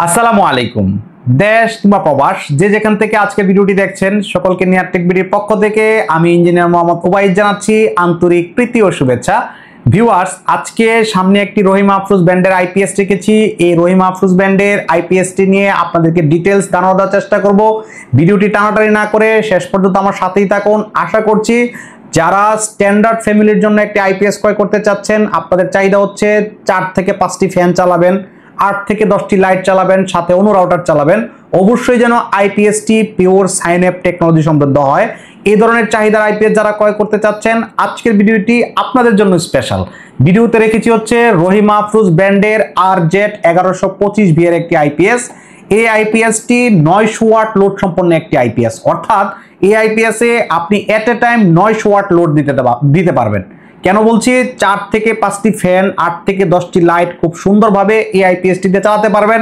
আসসালামু আলাইকুম। দেশ কিংবা প্রবাস যে যেখান থেকে আজকে ভিডিওটি দেখছেন সকলকে নিয়ার টেক ভিডিওর পক্ষ থেকে আমি ইঞ্জিনিয়ার মোহাম্মদ ওবাইদ জানাচ্ছি আন্তরিক প্রীতি ও শুভেচ্ছা। ভিউয়ার্স, আজকে সামনে একটি রহিম মাহফুজ ব্র্যান্ডের আইপিএস রেখেছি। এই রহিম মাহফুজ ব্র্যান্ডের আইপিএসটি নিয়ে আপনাদেরকে ডিটেলস জানানোর চেষ্টা করব। ভিডিওটি টানাটানি না করে শেষ পর্যন্ত আমার সাথেই থাকুন। আশা করছি যারা স্ট্যান্ডার্ড ফ্যামিলির জন্য একটি আইপিএস ক্রয় করতে চাচ্ছেন, আপনাদের চাহিদা হচ্ছে 4 থেকে 5টি ফ্যান চালাবেন, 8 থেকে 10টি লাইট চালাবেন, সাথে অনু রাউটার চালাবেন, অবশ্যই যেন আইপিএসটি পিওর সাইন অ্যাপ টেকনোলজি সমৃদ্ধ হয়। এই ধরনের চাহিদার আইপিএস যারা ক্রয় করতে চাচ্ছেন, আজকের ভিডিওটি আপনাদের জন্য স্পেশাল। ভিডিওতে রেখেছি হচ্ছে রহিম মাহফুজ ব্র্যান্ডের RZ 1125V এর একটি আইপিএস। এই আইপিএসটি 900 ওয়াট লোড সম্পন্ন একটি আইপিএস, অর্থাৎ এই আইপিএসে আপনি এট এ টাইম 900 ওয়াট লোড দিতে পারবেন। কেন বলছি? 4 থেকে 5টি ফ্যান, 8 থেকে 10টি লাইট খুব সুন্দরভাবে এই আইপিএসটি দিয়ে চালাতে পারবেন।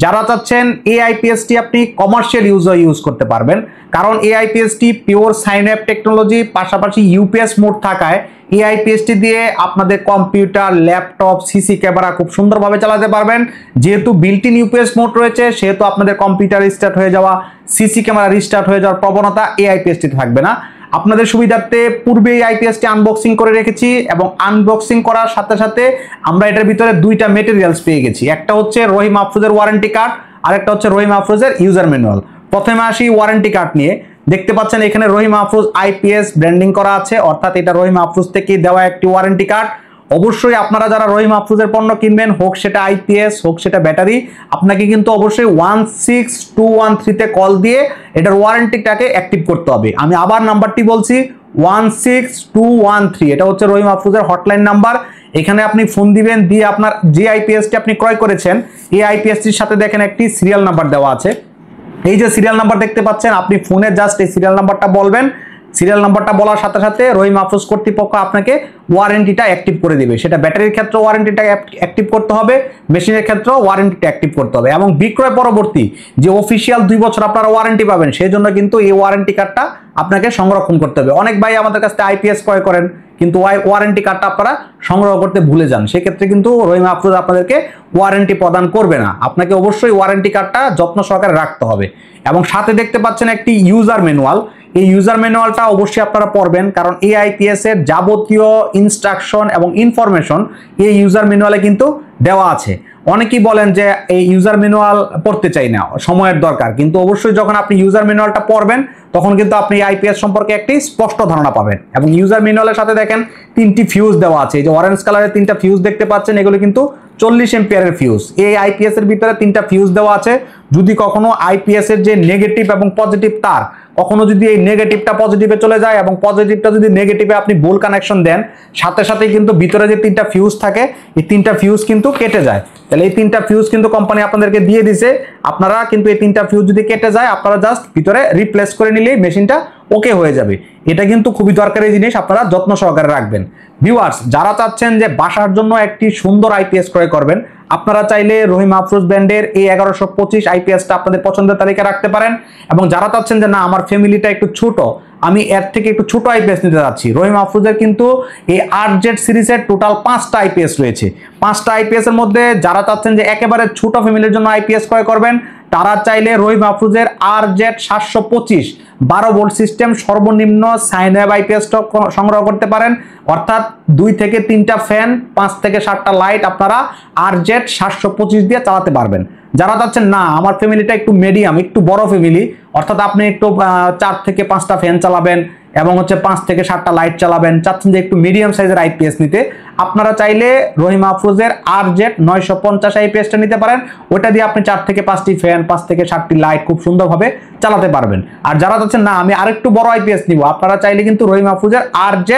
যারা চাচ্ছেন এই আইপিএসটি আপনি কমার্শিয়াল ইউজ করতে পারবেন, কারণ এই আইপিএসটি পিওর সাইন অ্যাপ টেকনোলজি, পাশাপাশি ইউপিএস মোড থাকায় এই আইপিএসটি দিয়ে আপনাদের কম্পিউটার, ল্যাপটপ, সিসি ক্যামেরা খুব সুন্দরভাবে চালাতে পারবেন। যেহেতু বিল্ট ইন ইউপিএস মোড রয়েছে, সেহেতু আপনাদের কম্পিউটার রিস্টার্ট হয়ে যাওয়া, সিসি ক্যামেরা রিস্টার্ট হয়ে যাওয়ার প্রবণতা এই আইপিএসটি থাকবে না। আপনাদের সুবিধার্থে পূর্বে এই আইপিএসটি আনবক্সিং করে রেখেছি, এবং আনবক্সিং করার সাথে সাথে আমরা এটার ভিতরে দুইটা মেটেরিয়ালস পেয়ে গেছি। একটা হচ্ছে রহিম মাহফুজের ওয়ারেন্টি কার্ড, আর একটা হচ্ছে রহিম মাহফুজের ইউজার ম্যানুয়াল। প্রথমে আসি ওয়ারেন্টি কার্ড নিয়ে। দেখতে পাচ্ছেন এখানে রহিম মাহফুজ আইপিএস ব্র্যান্ডিং করা আছে, অর্থাৎ এটা রহিম মাহফুজ থেকে দেওয়া একটি ওয়ারেন্টি কার্ড। অবশ্যই আপনারা যারা রহিম মাহফুজের পণ্য কিনবেন, হোক সেটা আইপিএস হোক সেটা ব্যাটারি, আপনাকে কিন্তু অবশ্যই 16213 তে কল দিয়ে এটার ওয়ারেন্টিটাকে অ্যাক্টিভ করতে হবে। আমি আবার নাম্বারটি বলছি, 16213। এটা হচ্ছে রহিম মাহফুজের হটলাইন নাম্বার। এখানে আপনি ফোন দিবেন, দিয়ে আপনার যে আইপিএসটি আপনি ক্রয় করেছেন এই আইপিএসটির সাথে দেখেন একটি সিরিয়াল নাম্বার দেওয়া আছে। এই যে সিরিয়াল নাম্বার দেখতে পাচ্ছেন, আপনি ফোনে জাস্ট এই সিরিয়াল নাম্বারটা বলবেন। সিরিয়াল নাম্বারটা বলার সাথে সাথে রহিম মাহফুজ কর্তৃপক্ষ আপনাকে ওয়ারেন্টিটা অ্যাক্টিভ করে দিবে। সেটা ব্যাটারির ক্ষেত্রে ওয়ারেন্টিটা অ্যাক্টিভ করতে হবে, মেশিনের ক্ষেত্রেও ওয়ারেন্টিটা অ্যাক্টিভ করতে হবে, এবং বিক্রয় পরবর্তী যে অফিসিয়াল 2 বছর আপনারা ওয়ারেন্টি পাবেন, সেই জন্য কিন্তু এই ওয়ারেন্টি কার্ডটা আপনাকে সংরক্ষণ করতে হবে। অনেক ভাই আমাদের কাছ থেকে আইপিএস ক্রয় করেন, কিন্তু ওয়ারেন্টি কার্ডটা আপনারা সংগ্রহ করতে ভুলে যান। সেক্ষেত্রে কিন্তু রহিম মাহফুজ আপনাদেরকে ওয়ারেন্টি প্রদান করবে না। আপনাকে অবশ্যই ওয়ারেন্টি কার্ডটা যত্ন সহকারে রাখতে হবে। এবং সাথে দেখতে পাচ্ছেন একটি ইউজার ম্যানুয়াল। এই ইউজার ম্যানুয়ালটা অবশ্যই আপনারা পড়বেন, কারণ এই আইপিএস এর যাবতীয় ইনস্ট্রাকশন এবং ইনফরমেশন এই ইউজার ম্যানুয়ালে কিন্তু দেওয়া আছে। অনেকেই বলেন যে এই ইউজার ম্যানুয়াল পড়তে চাই না, সময়ের দরকার, কিন্তু অবশ্যই যখন আপনি ইউজার ম্যানুয়ালটা পড়বেন তখন কিন্তু আপনি আইপিএস সম্পর্কে একটি স্পষ্ট ধারণা পাবেন। এবং ইউজার ম্যানুয়ালের সাথে দেখেন 3টি ফিউজ দেওয়া আছে। এই যে অরেঞ্জ কালারের 3টা ফিউজ দেখতে পাচ্ছেন, এগুলো কিন্তু 40 এম্পিয়ারের ফিউজ। এই আইপিএস এর ভিতরে 3টা ফিউজ দেওয়া আছে। যদি কখনো আইপিএস এর যে নেগেটিভ এবং পজিটিভ তার, কখনো যদি এই নেগেটিভটা পজিটিভে চলে যায় এবং পজিটিভটা যদি নেগেটিভে আপনি ভুল কানেকশন দেন, সাথে সাথে কিন্তু ভিতরে যে 3টা ফিউজ থাকে, এই 3টা ফিউজ কিন্তু কেটে যায়। তাহলে এই 3টা ফিউজ কিন্তু কোম্পানি আপনাদেরকে দিয়ে দিছে। আপনারা কিন্তু এই 3টা ফিউজ যদি কেটে যায়, আপনারা জাস্ট ভিতরে রিপ্লেস করে নিলেই মেশিনটা ওকে হয়ে যাবে। এটা কিন্তু খুবই দরকারি জিনিস, আপনারা যত্ন সহকারে রাখবেন। ভিউয়ার্স, যারা চাচ্ছেন যে বাসার জন্য একটি সুন্দর আইপিএস ক্রয় করবেন, আপনারা চাইলে রহিম মাহফুজ ব্র্যান্ডের এই 1125 আইপিএসটা আপনাদের পছন্দের তালিকায় রাখতে পারেন। এবং যারা চাচ্ছেন যে না, আমার ফ্যামিলিটা একটু ছোট, আমি এর থেকে একটু ছোট আইপিএস নিতে যাচ্ছি, রহিম মাহফুজের কিন্তু এই RZ সিরিজের টোটাল 5টা আইপিএস রয়েছে। 5টা আইপিএস এর মধ্যে যারা চাচ্ছেন যে একেবারে ছোট ফ্যামিলির জন্য আইপিএস ক্রয় করবেন, তারা চাইলে রহিম মাহফুজের RZ 725 12 ভোল্ট সিস্টেম সর্বনিম্ন সাইন ওয়েভ আইপিএস সংগ্রহ করতে পারেন। অর্থাৎ 2 থেকে 3টা ফ্যান, 5 থেকে 7টা লাইট আপনারা RZ 725 দিয়ে চালাতে পারবেন। যারা চাচ্ছেন না, আমার ফ্যামিলিটা একটু মিডিয়াম, একটু বড় ফ্যামিলি, অর্থাৎ আপনি একটু 4 থেকে 5টা ফ্যান চালাবেন এবং হচ্ছে 5 থেকে 7টা লাইট চালাবেন, চাচ্ছেন যে একটু মিডিয়াম সাইজের আইপিএস নিতে, আপনারা চাইলে রহিম মাহফুজের RZ 950 আইপিএসটা নিতে পারেন। ওটা দিয়ে আপনি 4 থেকে 5টি ফ্যান, 5 থেকে 7টি লাইট খুব সুন্দরভাবে চালাতে পারবেন। আর যারা চাচ্ছেন না, আমি আরেকটু বড় আইপিএস নিব, আপনারা চাইলে কিন্তু রহিম মাহফুজের RZ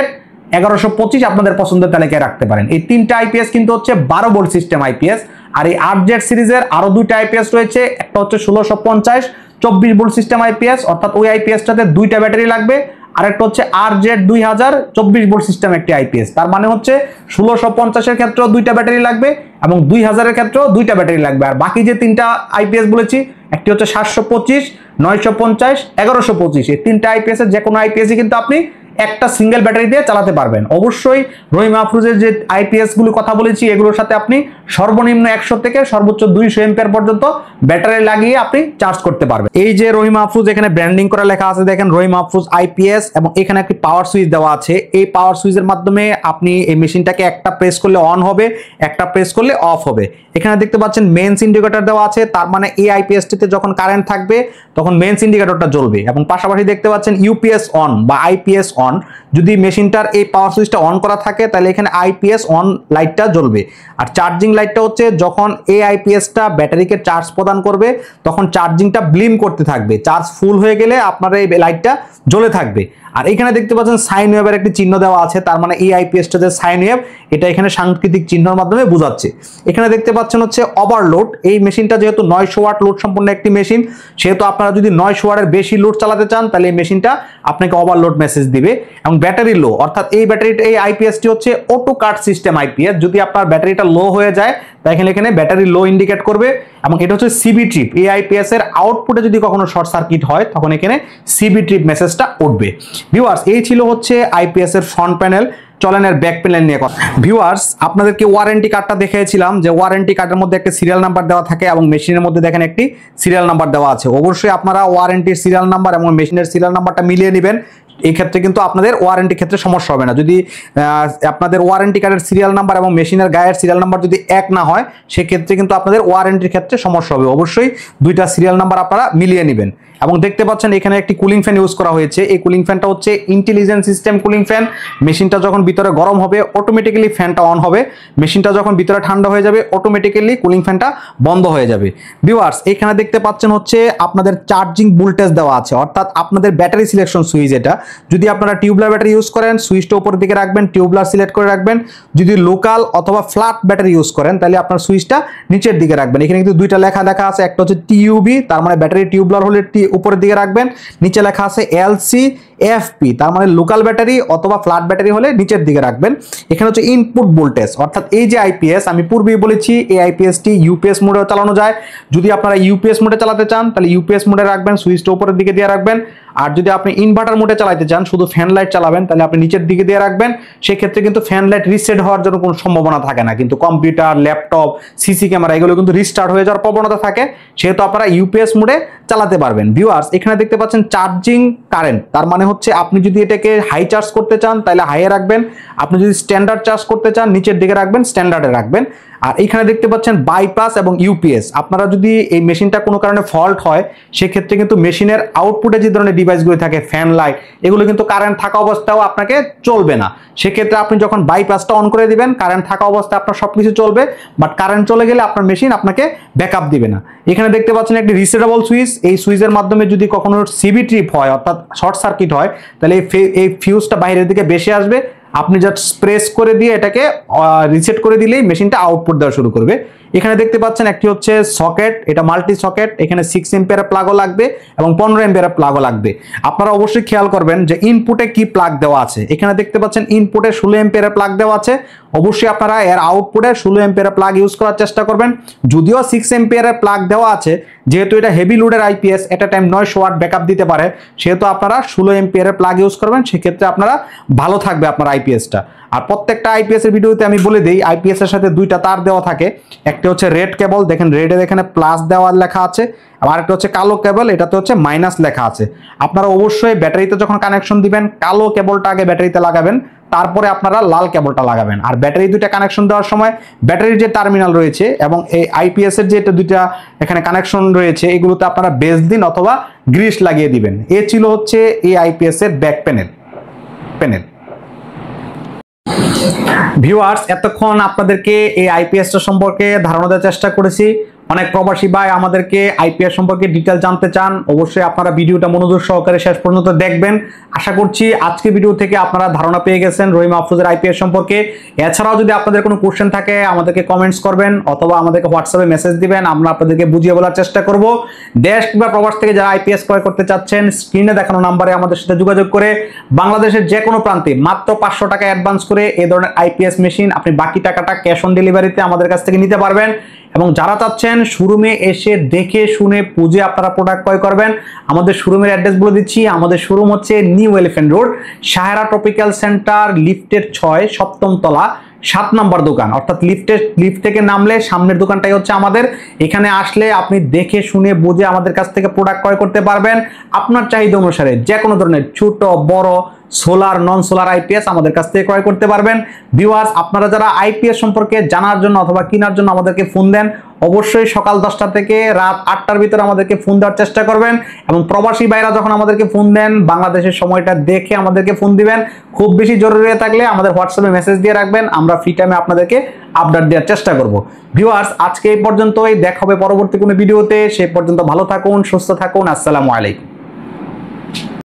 1125 আপনাদের পছন্দের তালিকায় রাখতে পারেন। এই 3টা আইপিএস কিন্তু হচ্ছে 12 ভোল্ট সিস্টেম আইপিএস। আর এই RZ সিরিজের আরো 2টা আইপিএস রয়েছে। একটা হচ্ছে 1650 24 ভোল্ট সিস্টেম আইপিএস, অর্থাৎ ওই আইপিএসটাতে 2টা ব্যাটারি লাগবে। আরেকটা হচ্ছে RZ 2000 24 ভোল্ট সিস্টেম একটি আইপিএস। তার মানে হচ্ছে 1650 এর ক্ষেত্রেও 2টা ব্যাটারি লাগবে এবং 2000 এর ক্ষেত্রেও 2টা ব্যাটারি লাগবে। আর বাকি যে 3টা আইপিএস বলেছি, একটি হচ্ছে 725 950 1125, এই 3টা আইপিএস এর যে কোনো আইপিএসই কিন্তু আপনি একটা সিঙ্গেল ব্যাটারি দিয়ে চালাতে পারবেন। অবশ্যই রহিম মাহফুজের যে আইপিএস গুলো কথা বলেছি, এগুলোর সাথে আপনি সর্বনিম্ন 100 থেকে সর্বোচ্চ 200 এম্পিয়ার পর্যন্ত ব্যাটারি লাগিয়ে আপনি চার্জ করতে পারবেন। এই যে রহিম মাহফুজ এখানে ব্র্যান্ডিং করা লেখা আছে, দেখেন রহিম মাহফুজ আইপিএস, এবং এখানে একটি পাওয়ার সুইচ দেওয়া আছে। এই পাওয়ার সুইচের মাধ্যমে আপনি এই মেশিনটাকে একটা প্রেস করলে অন হবে, একটা প্রেস করলে অফ হবে। এখানে দেখতে পাচ্ছেন মেইনস ইন্ডিকেটর দেওয়া আছে, তার মানে এই আইপিএসটিতে যখন কারেন্ট থাকবে তখন মেইনস ইন্ডিকেটরটা জ্বলবে। এবং পাশাপাশি দেখতে পাচ্ছেন ইউপিএস অন বা আইপিএস অন, যদি মেশিনটার এই পাওয়ার সুইচটা অন করা থাকে তাহলে এখানে আইপিএস অন লাইটটা জ্বলবে। আর চার্জিং লাইটটা হচ্ছে যখন এই আইপিএসটা ব্যাটারিকে চার্জ প্রদান করবে তখন চার্জিংটা ব্লিম করতে থাকবে, চার্জ ফুল হয়ে গেলে আপনার এই লাইটটা জ্বলে থাকবে। আর এখানে দেখতে পাচ্ছেন সাইন ওয়েভের একটি চিহ্ন দেওয়া আছে, তার মানে এই আইপিএসটা যে সাইন ওয়েভ এটা এখানে সাংকেতিক চিহ্নের মাধ্যমে বোঝাচ্ছে। এখানে দেখতে পাচ্ছেন হচ্ছে ওভারলোড, এই মেশিনটা যেহেতু 900 ওয়াট লোড সম্পন্ন একটি মেশিন, সেহেতু আপনারা যদি 900 ওয়াটের বেশি লোড চালাতে চান তাহলে এই মেশিনটা আপনাকে ওভারলোড মেসেজ দিবে। এবং ব্যাটারি লো, অর্থাৎ এই ব্যাটারিটা এই আইপিএসটি হচ্ছে অটো কাট সিস্টেম আইপিএস, যদি আপনার ব্যাটারিটা লো হয়ে যায় তাহলে এখানে ব্যাটারি লো ইন্ডিকেট করবে। এবং এটা হচ্ছে সিবি ট্রিপ, এই আইপিএস এর আউটপুটে যদি কখনো শর্ট সার্কিট হয় তখন এখানে সিবি ট্রিপ মেসেজটা উঠবে। ভিউয়ার্স, এই ছিল হচ্ছে আইপিএস এর ফ্রন্ট প্যানেল। চলেন এর ব্যাক প্যানেল নিয়ে কথা। ভিউয়ার্স, আপনাদেরকে ওয়ারেন্টি কার্ডটা দেখিয়েছিলাম যে ওয়ারেন্টি কার্ডের মধ্যে একটা সিরিয়াল নাম্বার দেওয়া থাকে এবং মেশিনের মধ্যে দেখেন একটি সিরিয়াল নাম্বার দেওয়া আছে। অবশ্যই আপনারা ওয়ারেন্টির সিরিয়াল নাম্বার এবং মেশিনের সিরিয়াল নাম্বারটা মিলিয়ে নেবেন, এই ক্ষেত্রে কিন্তু আপনাদের ওয়ারেন্টি ক্ষেত্রে সমস্যা হবে না। যদি আপনাদের ওয়ারেন্টি কার্ডের সিরিয়াল নাম্বার এবং মেশিনের গায়ের সিরিয়াল নাম্বার যদি এক না হয় সেক্ষেত্রে কিন্তু আপনাদের ওয়ারেন্টির ক্ষেত্রে সমস্যা হবে। অবশ্যই দুইটা সিরিয়াল নাম্বার আপনারা মিলিয়ে নেবেন। এবং দেখতে পাচ্ছেন এখানে একটি কুলিং ফ্যান ইউজ করা হয়েছে। এই কুলিং ফ্যানটা হচ্ছে ইন্টেলিজেন্ট সিস্টেম কুলিং ফ্যান। মেশিনটা যখন ভিতরে গরম হবে অটোমেটিক্যালি ফ্যানটা অন হবে, মেশিনটা যখন ভিতরে ঠান্ডা হয়ে যাবে অটোমেটিক্যালি কুলিং ফ্যানটা বন্ধ হয়ে যাবে। ভিউয়ার্স, এখানে দেখতে পাচ্ছেন হচ্ছে আপনাদের চার্জিং ভোল্টেজ দেওয়া আছে, অর্থাৎ আপনাদের ব্যাটারি সিলেকশন সুইচ। এটা যদি আপনারা টিউবলার ব্যাটারি ইউজ করেন সুইচটা উপরের দিকে রাখবেন, টিউবলার সিলেক্ট করে রাখবেন। যদি লোকাল অথবা ফ্ল্যাট ব্যাটারি ইউজ করেন তাহলে আপনার সুইচটা নিচের দিকে রাখবেন। এখানে কিন্তু দুইটা লেখা দেখা আছে, একটা হচ্ছে টিইউবি, তার মানে ব্যাটারি টিউবলার হলে উপরের দিকে রাখবেন, নিচে লেখা আছে এলসিএফপি, তার মানে লোকাল ব্যাটারি অথবা ফ্ল্যাট ব্যাটারি হলে নিচের দিকে রাখবেন। এখানে হচ্ছে ইনপুট ভোল্টেজ, অর্থাৎ এই যে আইপিএস আমি পূর্বেই বলেছি এই আইপিএসটি ইউপিএস মোডেও চালানো যায়। যদি আপনারা ইউপিএস মোডে চালাতে চান তাহলে ইউপিএস মোডে রাখবেন, সুইচটা উপরের দিকে দিয়ে রাখবেন। আর যদি আপনি ইনভার্টার মোডে চালাতে চান শুধু ফ্যান লাইট চালাবেন তাহলে আপনি নিচের দিকে দিয়ে রাখবেন। সেক্ষেত্রে কিন্তু ফ্যান লাইট রিসেট হওয়ার জন্য কোনো সম্ভাবনা থাকে না, কিন্তু কম্পিউটার, ল্যাপটপ, সিসি ক্যামেরা এগুলো কিন্তু রিস্টার্ট হয়ে যাওয়ার প্রবণতা থাকে, সেহেতু আপনারা ইউপিএস মোডে চালাতে পারবেন। ভিউয়ার্স, এখানে দেখতে পাচ্ছেন চার্জিং কারেন্ট, তার মানে হচ্ছে আপনি যদি এটাকে হাই চার্জ করতে চান তাহলে হাইয়ে রাখবেন, আপনি যদি স্ট্যান্ডার্ড চার্জ করতে চান নিচের দিকে রাখবেন, স্ট্যান্ডার্ডে রাখবেন। আর এখানে দেখতে পাচ্ছেন বাইপাস এবং ইউপিএস। আপনারা যদি এই মেশিনটা কোনো কারণে ফল্ট হয় সেক্ষেত্রে কিন্তু মেশিনের আউটপুটে যে ধরনের ডিভাইসগুলো থাকে ফ্যান লাইট এগুলো কিন্তু কারেন্ট থাকা অবস্থাও আপনাকে চলবে না। সেক্ষেত্রে আপনি যখন বাইপাসটা অন করে দিবেন কারেন্ট থাকা অবস্থায় আপনার সবকিছু চলবে, বাট কারেন্ট চলে গেলে আপনার মেশিন আপনাকে ব্যাকআপ দিবে না। এখানে দেখতে পাচ্ছেন একটি রিসেটেবল সুইচ, এই সুইচের মাধ্যমে যদি কখনো সিবি ট্রিপ হয় অর্থাৎ শর্ট সার্কিট হয় তাহলে এই ফিউজটা বাইরের দিকে বেশি আসবে, আপনি জাস্ট প্রেস করে দিয়ে এটাকে রিসেট করে দিলেই মেশিনটা আউটপুট দেওয়া শুরু করবে। এখানে দেখতে পাচ্ছেন একটি হচ্ছে সকেট, এটা মাল্টি সকেট, এখানে 6 এম্পিয়ারের প্লাগও লাগবে এবং 15 এম্পিয়ারের প্লাগও লাগবে। আপনারা অবশ্যই খেয়াল করবেন যে ইনপুটে কি প্লাগ দেওয়া আছে। এখানে দেখতে পাচ্ছেন ইনপুটে 16 এম্পিয়ারের প্লাগ দেওয়া আছে, অবশ্যই আপনারা এর আউটপুটে 16 এম্পিয়ারের প্লাগ ইউজ করার চেষ্টা করবেন। যদিও 6 এম্পিয়ারের প্লাগ দেওয়া আছে, যেহেতু এটা হেভি লোডের আইপিএস, এটা টাইম 900 ওয়াট ব্যাকআপ দিতে পারে, সেহেতু আপনারা 16 এম্পিয়ারের প্লাগ ইউজ করবেন, সেক্ষেত্রে আপনারা ভালো থাকবে আপনার আইপিএসটা। আর প্রত্যেকটা আইপিএস এর ভিডিওতে আমি বলে দিই আইপিএস এর সাথে দুইটা তার দেওয়া থাকে, একটা হচ্ছে রেড কেবল, দেখেন রেডের এখানে প্লাস দেওয়া লেখা আছে, আর একটা হচ্ছে কালো কেবল, এটাতে হচ্ছে মাইনাস লেখা আছে। আপনারা অবশ্যই ব্যাটারিতে যখন কানেকশন দিবেন কালো কেবলটা আগে ব্যাটারিতে লাগাবেন, তারপরে আপনারা লাল কেবলটা লাগাবেন। আর ব্যাটারি দুইটা কানেকশন দেওয়ার সময় ব্যাটারির যে টার্মিনাল রয়েছে এবং এই আইপিএস এর যে দুইটা এখানে কানেকশন রয়েছে এগুলোতে আপনারা বেস দিন অথবা গ্রিস লাগিয়ে দিবেন। এ ছিল হচ্ছে এই আইপিএস এর ব্যাক প্যানেল। ভিউয়ার্স, এতক্ষণ আপনাদেরকে এই আইপিএসটা সম্পর্কে ধারণা দেওয়ার চেষ্টা করেছি। অনেক প্রবাসী ভাই আমাদেরকে আইপিএস সম্পর্কে ডিটেল জানতে চান, অবশ্যই আপনারা ভিডিওটা মনোযোগ সহকারে শেষ পর্যন্ত দেখবেন। আশা করছি আজকে ভিডিও থেকে আপনারা ধারণা পেয়ে গেছেন রহিম মাহফুজের আইপিএস সম্পর্কে। এছাড়াও যদি আপনাদের কোনো কোশ্চেন থাকে আমাদেরকে কমেন্টস করবেন অথবা আমাদেরকে হোয়াটসঅ্যাপে মেসেজ দিবেন, আমরা আপনাদেরকে বুঝিয়ে বলার চেষ্টা করব। দেশ কিংবা প্রবাস থেকে যারা আইপিএস ক্রয় করতে চাচ্ছেন স্ক্রিনে দেখানো নাম্বারে আমাদের সাথে যোগাযোগ করে বাংলাদেশের যে কোনো প্রান্তে মাত্র 500 টাকা অ্যাডভান্স করে এই ধরনের আইপিএস মেশিন আপনি বাকি টাকাটা ক্যাশ অন ডেলিভারিতে আমাদের কাছ থেকে নিতে পারবেন। এবং যারা চাচ্ছেন শোরুমে এসে দেখে শুনে বুঝে আপনারা প্রোডাক্ট ক্রয় করবেন, আমাদের শোরুমের অ্যাড্রেস বলে দিচ্ছি। আমাদের শোরুম হচ্ছে new elephant road, Sahara tropical centre, লিফটের 6, 7ম তলা, 7 নাম্বার দোকান, অর্থাৎ লিফট থেকে নামলে সামনের দোকানটাই হচ্ছে আমাদের। এখানে আসলে আপনি দেখে শুনে বুঝে আমাদের কাছ থেকে প্রোডাক্ট ক্রয় করতে পারবেন আপনার চাহিদা অনুসারে। যে কোনো ধরনের ছোট বড় সোলার নন সোলার আইপিএস আমাদের কাছ থেকে ক্রয় করতে পারবেন। ভিউয়ার্স, আপনারা যারা আইপিএস সম্পর্কে জানার জন্য অথবা কেনার জন্য আমাদেরকে ফোন দেন, অবশ্যই সকাল 10টা থেকে রাত 8টার ভিতরে আমাদেরকে ফোন দেওয়ার চেষ্টা করবেন। এবং প্রবাসী ভাইরা যখন আমাদেরকে ফোন দেন, বাংলাদেশের সময়টা দেখে আমাদেরকে ফোন দিবেন। খুব বেশি জরুরি থাকলে আমাদের হোয়াটসঅ্যাপে মেসেজ দিয়ে রাখবেন, আমরা ফ্রি টাইমে আপনাদেরকে আপডেট দেওয়ার চেষ্টা করব। ভিউয়ার্স, আজকে এই পর্যন্তই, দেখা হবে পরবর্তী কোনো ভিডিওতে। সে পর্যন্ত ভালো থাকুন, সুস্থ থাকুন। আসসালামু আলাইকুম।